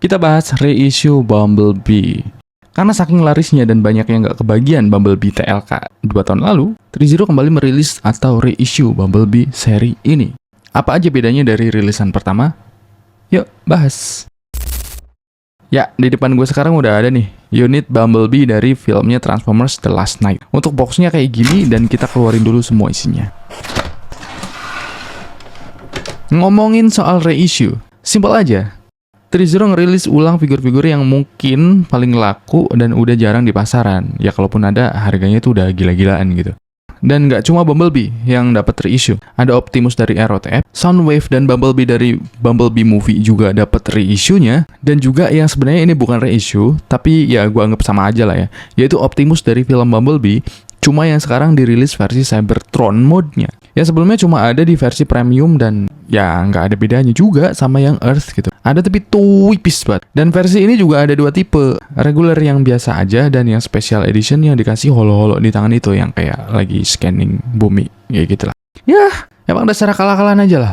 Kita bahas reissue Bumblebee. Karena saking larisnya dan banyak yang nggak kebagian Bumblebee TLK 2 tahun lalu, TreeZero kembali merilis atau reissue Bumblebee seri ini. Apa aja bedanya dari rilisan pertama? Yuk, bahas. Ya, di depan gue sekarang udah ada nih unit Bumblebee dari filmnya Transformers The Last Knight. Untuk boxnya kayak gini dan kita keluarin dulu semua isinya. Ngomongin soal reissue, simpel aja. TreeZero ngerilis ulang figur-figur yang mungkin paling laku dan udah jarang di pasaran. Ya kalaupun ada, harganya tuh udah gila-gilaan gitu. Dan nggak cuma Bumblebee yang dapat reissue. Ada Optimus dari ROTF, Soundwave dan Bumblebee dari Bumblebee Movie juga dapat reissue-nya. Dan juga yang sebenarnya ini bukan reissue, tapi ya gue anggap sama aja lah ya. Yaitu Optimus dari film Bumblebee, cuma yang sekarang dirilis versi Cybertron mode-nya. Ya sebelumnya cuma ada di versi premium dan ya nggak ada bedanya juga sama yang Earth gitu. Ada tapi tipis banget. Dan versi ini juga ada dua tipe. Regular yang biasa aja dan yang special edition yang dikasih holo-holo di tangan itu yang kayak lagi scanning bumi. Ya gitu lah. Ya, emang dasar kalah-kalahan aja lah.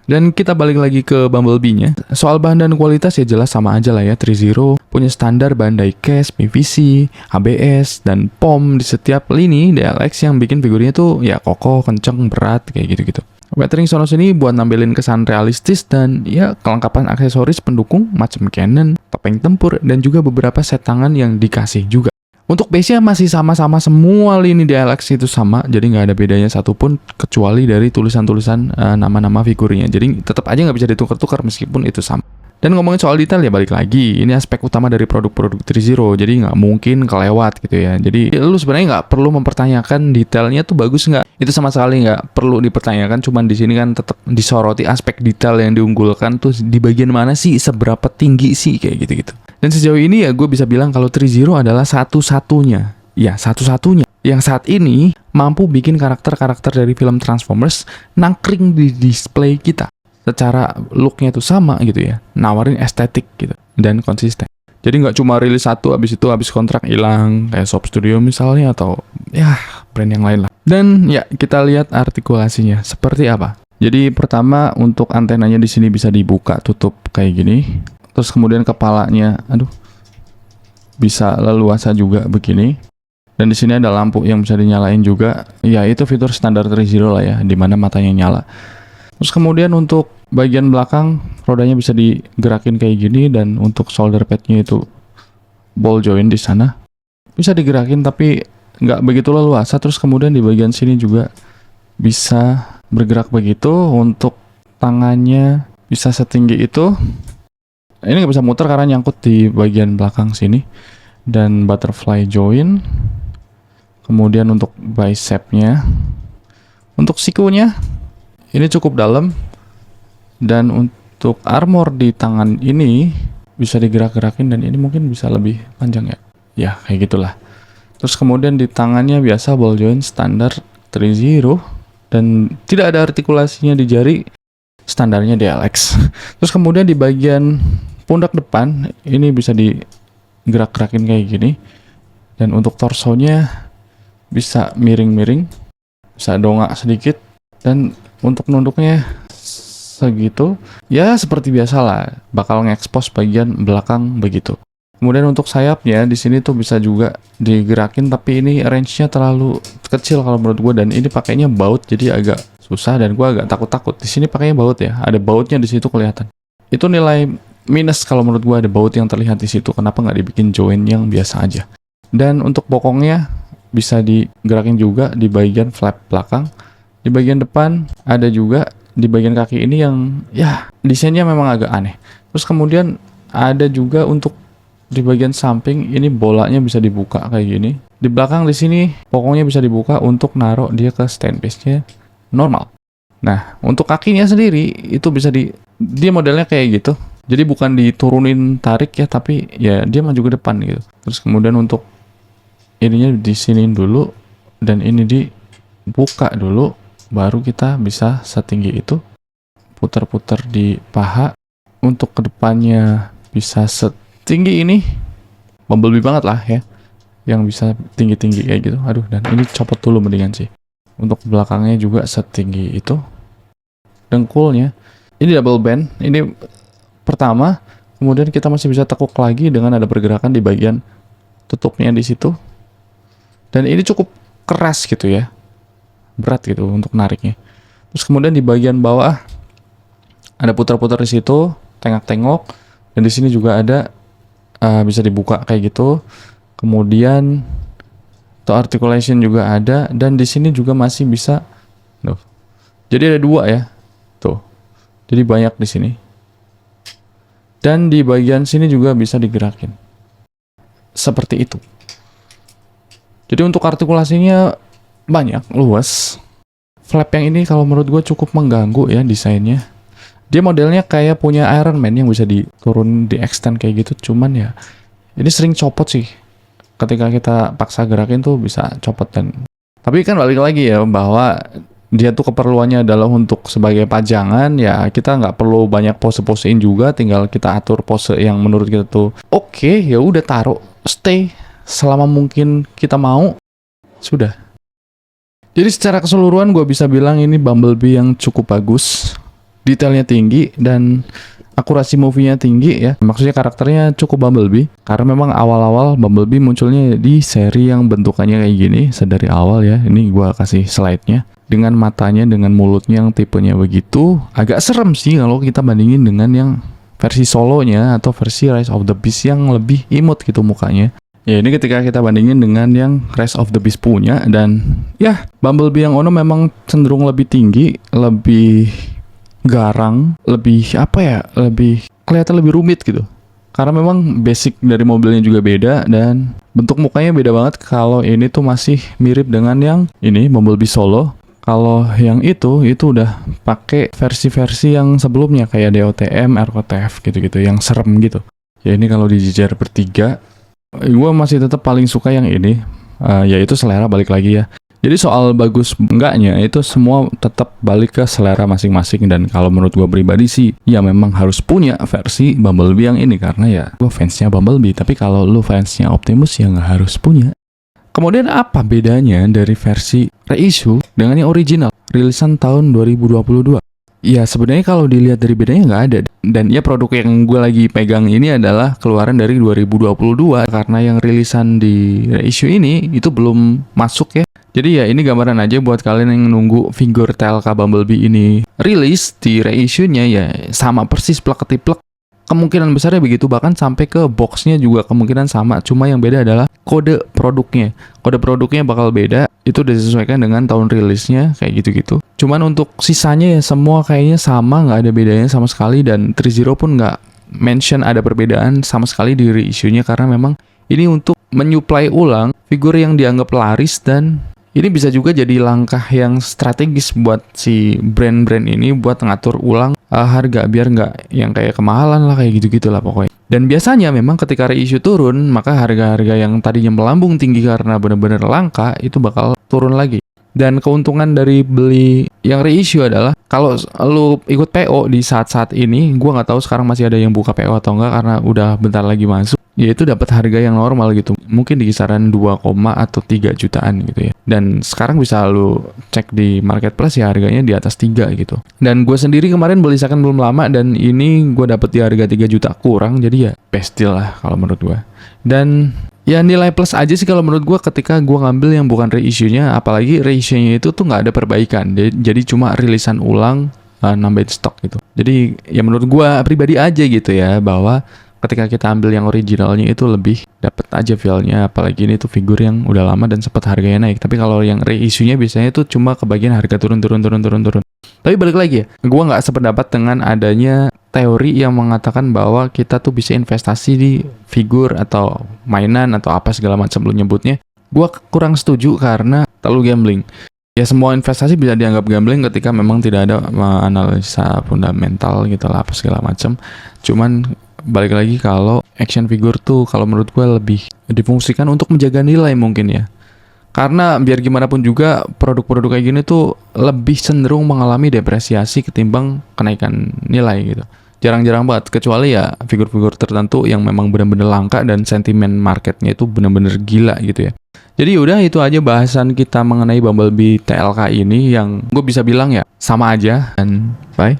Dan kita balik lagi ke Bumblebee-nya. Soal bahan dan kualitas ya jelas sama aja lah ya. TreeZero punya standar bahan diecast, PVC, ABS, dan POM di setiap lini DLX yang bikin figurnya tuh ya kokoh, kenceng, berat, kayak gitu-gitu. Weathering Sonos ini buat nampilin kesan realistis dan ya kelengkapan aksesoris pendukung macam cannon, topeng tempur, dan juga beberapa set tangan yang dikasih juga. Untuk base-nya masih sama-sama semua lini DLX itu sama, jadi nggak ada bedanya satupun kecuali dari tulisan-tulisan nama-nama figurnya. Jadi tetap aja nggak bisa ditukar-tukar meskipun itu sama. Dan ngomongin soal detail ya balik lagi, ini aspek utama dari produk-produk TreeZero, jadi nggak mungkin kelewat gitu ya. Jadi lu sebenarnya nggak perlu mempertanyakan detailnya tuh bagus nggak, itu sama sekali nggak perlu dipertanyakan. Cuman di sini kan tetap disoroti aspek detail yang diunggulkan tuh di bagian mana sih, seberapa tinggi sih kayak gitu-gitu. Dan sejauh ini ya gue bisa bilang kalau TreeZero adalah satu-satunya yang saat ini mampu bikin karakter-karakter dari film Transformers nangkring di display kita. Secara looknya tuh sama gitu ya, nawarin estetik gitu dan konsisten. Jadi nggak cuma rilis satu abis itu abis kontrak hilang kayak Soap Studio misalnya atau ya brand yang lain lah. Dan ya kita lihat artikulasinya seperti apa. Jadi pertama untuk antenanya di sini bisa dibuka tutup kayak gini. Terus kemudian kepalanya, bisa leluasa juga begini. Dan di sini ada lampu yang bisa dinyalain juga. Ya itu fitur standar TreeZero lah ya, di mana matanya nyala. Terus kemudian untuk bagian belakang rodanya bisa digerakin kayak gini dan untuk shoulder padnya itu ball joint di sana bisa digerakin tapi nggak begitu leluasa. Terus kemudian di bagian sini juga bisa bergerak begitu. Untuk tangannya bisa setinggi itu. Ini nggak bisa muter karena nyangkut di bagian belakang sini. Dan butterfly joint. Kemudian untuk bicepnya, untuk sikunya ini cukup dalam. Dan untuk armor di tangan ini bisa digerak-gerakin dan ini mungkin bisa lebih panjang ya. Ya kayak gitulah. Terus kemudian di tangannya biasa ball joint standar TreeZero dan tidak ada artikulasinya di jari, standarnya DLX. Terus kemudian di bagian pundak depan ini bisa digerak-gerakin kayak gini. Dan untuk torsonya bisa miring-miring, bisa dongak sedikit, dan untuk nunduknya segitu ya seperti biasa lah, bakal nge-expose bagian belakang begitu. Kemudian untuk sayapnya di sini tuh bisa juga digerakin tapi ini range-nya terlalu kecil kalau menurut gue dan ini pakainya baut jadi agak susah dan gue agak takut-takut. Di sini pakainya baut ya, ada bautnya di situ kelihatan. Itu nilai minus kalau menurut gue, ada baut yang terlihat di situ. Kenapa nggak dibikin joint yang biasa aja? Dan untuk bokongnya bisa digerakin juga di bagian flap belakang. Di bagian depan ada juga. Di bagian kaki ini yang ya desainnya memang agak aneh. Terus kemudian ada juga untuk di bagian samping ini bolanya bisa dibuka kayak gini. Di belakang di sini pokoknya bisa dibuka untuk naruh dia ke stand base-nya normal. Nah, untuk kakinya sendiri itu bisa dia modelnya kayak gitu. Jadi bukan diturunin tarik ya, tapi ya dia maju ke depan gitu. Terus kemudian untuk ininya disiniin dulu dan ini dibuka dulu. Baru kita bisa setinggi itu, putar-putar di paha. Untuk kedepannya bisa setinggi ini, Bumblebee banget lah ya, yang bisa tinggi-tinggi kayak gitu. Aduh, dan ini copot dulu mendingan sih. Untuk belakangnya juga setinggi itu. Dengkulnya, ini double band, ini pertama. Kemudian kita masih bisa tekuk lagi dengan ada pergerakan di bagian tutupnya di situ. Dan ini cukup keras gitu ya. Berat gitu untuk nariknya. Terus kemudian di bagian bawah ada putar-putar di situ, tengok-tengok. Dan di sini juga ada bisa dibuka kayak gitu. Kemudian to articulation juga ada, dan di sini juga masih bisa. Tuh. Jadi ada 2 ya. Tuh. Jadi banyak di sini. Dan di bagian sini juga bisa digerakin. Seperti itu. Jadi untuk artikulasinya banyak, luas. Flap yang ini kalau menurut gue cukup mengganggu ya desainnya. Dia modelnya kayak punya Iron Man yang bisa diturun, di extend kayak gitu. Cuman ya, ini sering copot sih. Ketika kita paksa gerakin tuh bisa copot. Tapi kan balik lagi ya, bahwa dia tuh keperluannya adalah untuk sebagai pajangan, ya kita nggak perlu banyak pose-posein juga, tinggal kita atur pose yang menurut kita tuh oke, ya udah taruh, stay selama mungkin kita mau, sudah. Jadi secara keseluruhan gue bisa bilang ini Bumblebee yang cukup bagus, detailnya tinggi dan akurasi movie-nya tinggi ya. Maksudnya karakternya cukup Bumblebee, karena memang awal-awal Bumblebee munculnya di seri yang bentukannya kayak gini sedari awal ya. Ini gue kasih slide-nya. Dengan matanya, dengan mulutnya yang tipenya begitu, agak serem sih kalau kita bandingin dengan yang versi solonya atau versi Rise of the Beast yang lebih imut gitu mukanya. Ya ini ketika kita bandingin dengan yang Rise of the Beast punya, dan ya Bumblebee yang Ono memang cenderung lebih tinggi, lebih garang, lebih apa ya, lebih kelihatan lebih rumit gitu. Karena memang basic dari mobilnya juga beda dan bentuk mukanya beda banget. Kalau ini tuh masih mirip dengan yang ini Bumblebee Solo. Kalau yang itu udah pakai versi-versi yang sebelumnya kayak DOTM, RKTF gitu-gitu yang serem gitu. Ya ini kalau dijejer bertiga, gue masih tetap paling suka yang ini, yaitu selera balik lagi ya. Jadi soal bagus enggaknya itu semua tetap balik ke selera masing-masing, dan kalau menurut gue pribadi sih ya memang harus punya versi Bumblebee yang ini karena ya gue fansnya Bumblebee. Tapi kalau lu fansnya Optimus ya nggak harus punya. Kemudian apa bedanya dari versi reissue dengan yang original rilisan tahun 2022? Ya sebenarnya kalau dilihat dari bedanya nggak ada. Dan ya produk yang gue lagi pegang ini adalah keluaran dari 2022, karena yang rilisan di reissue ini itu belum masuk ya. Jadi ya ini gambaran aja buat kalian yang nunggu figur TLK Bumblebee ini rilis di reissue-nya, ya sama persis plek-ketiplek. Kemungkinan besarnya begitu, bahkan sampai ke boxnya juga kemungkinan sama. Cuma yang beda adalah kode produknya. Kode produknya bakal beda, itu udah disesuaikan dengan tahun rilisnya kayak gitu-gitu. Cuman untuk sisanya ya semua kayaknya sama, nggak ada bedanya sama sekali. Dan 30 pun nggak mention ada perbedaan sama sekali di reissue-nya, karena memang ini untuk menyuplai ulang figur yang dianggap laris, dan ini bisa juga jadi langkah yang strategis buat si brand-brand ini buat ngatur ulang harga biar nggak yang kayak kemahalan lah, kayak gitu-gitu lah pokoknya. Dan biasanya memang ketika reissue turun, maka harga-harga yang tadinya melambung tinggi karena benar-benar langka itu bakal turun lagi. Dan keuntungan dari beli yang reissue adalah kalau lu ikut PO di saat-saat ini, gua nggak tahu sekarang masih ada yang buka PO atau enggak karena udah bentar lagi masuk, yaitu dapat harga yang normal gitu, mungkin di kisaran 2, atau 3 jutaan gitu ya. Dan sekarang bisa lu cek di marketplace ya harganya di atas 3 gitu. Dan gue sendiri kemarin beli second belum lama, dan ini gue dapet di harga 3 juta kurang, jadi ya best deal lah kalau menurut gue. Dan ya nilai plus aja sih kalau menurut gue ketika gue ngambil yang bukan reissue-nya, apalagi reissue-nya itu tuh nggak ada perbaikan, jadi cuma rilisan ulang, nambahin stok gitu. Jadi ya menurut gue pribadi aja gitu ya, bahwa ketika kita ambil yang originalnya itu lebih dapet aja feel-nya, apalagi ini tuh figur yang udah lama dan sempat harganya naik. Tapi kalau yang reissue-nya biasanya tuh cuma kebagian harga turun. Tapi balik lagi ya, gue nggak sependapat dengan adanya teori yang mengatakan bahwa kita tuh bisa investasi di figur atau mainan atau apa segala macam lu nyebutnya. Gue kurang setuju karena terlalu gambling. Ya semua investasi bisa dianggap gambling ketika memang tidak ada analisa fundamental gitu lah apa segala macam. Cuman balik lagi kalau action figure tuh kalau menurut gue lebih difungsikan untuk menjaga nilai mungkin ya. Karena biar gimana pun juga produk-produk kayak gini tuh lebih cenderung mengalami depresiasi ketimbang kenaikan nilai gitu. Jarang-jarang banget, kecuali ya figur-figur tertentu yang memang benar-benar langka dan sentimen marketnya itu benar-benar gila gitu ya. Jadi udah itu aja bahasan kita mengenai Bumblebee TLK ini yang gue bisa bilang ya sama aja, dan bye.